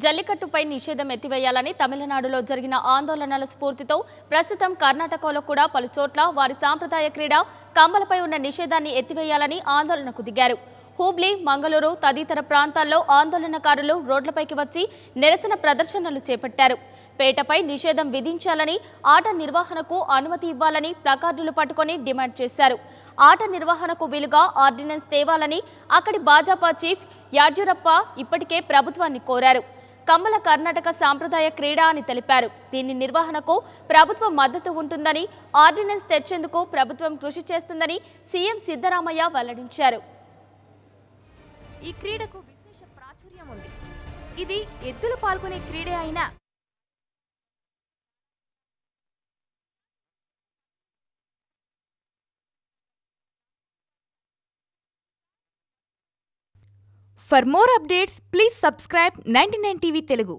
జల్లికట్టుపై నిషేధం ఎత్తివేయాలని తమిళనాడులో జరిగిన ఆందోళనల స్ఫూర్తితో ప్రస్తుతం కర్ణాటకలో కూడా పలు చోట్ల వారి సాంప్రదాయ క్రీడ కంబలపై ఉన్న నిషేధాన్ని ఎత్తివేయాలని ఆందోళనకు దిగారు. హూబ్లీ, మంగళూరు తదితర ప్రాంతాల్లో ఆందోళనకారులు రోడ్లపైకి వచ్చి నిరసన ప్రదర్శనలు చేపట్టారు. పేటపై నిషేధం విధించాలని, ఆట నిర్వహణకు అనుమతి ఇవ్వాలని ప్లకార్డులు పట్టుకొని డిమాండ్ చేశారు. ఆట నిర్వహణకు వీలుగా ఆర్డినెన్స్ తేవాలని అక్కడి భాజపా చీఫ్ యడ్యూరప్ప ఇప్పటికే ప్రభుత్వాన్ని కోరారు. కమ్మల కర్ణాటక సాంప్రదాయ క్రీడ అని తెలిపారు. దీని నిర్వహణకు ప్రభుత్వం మద్దతు ఉంటుందని, ఆర్డినెన్స్ తెచ్చేందుకు ప్రభుత్వం కృషి చేస్తుందని సీఎం సిద్ధరామయ్య వెల్లడించారు. ఈ క్రీడకు విశేష ప్రాచుర్యం ఉంది. ఇది ఎద్దులు పాల్గొనే క్రీడే అయినా For more updates, please subscribe 99 TV Telugu.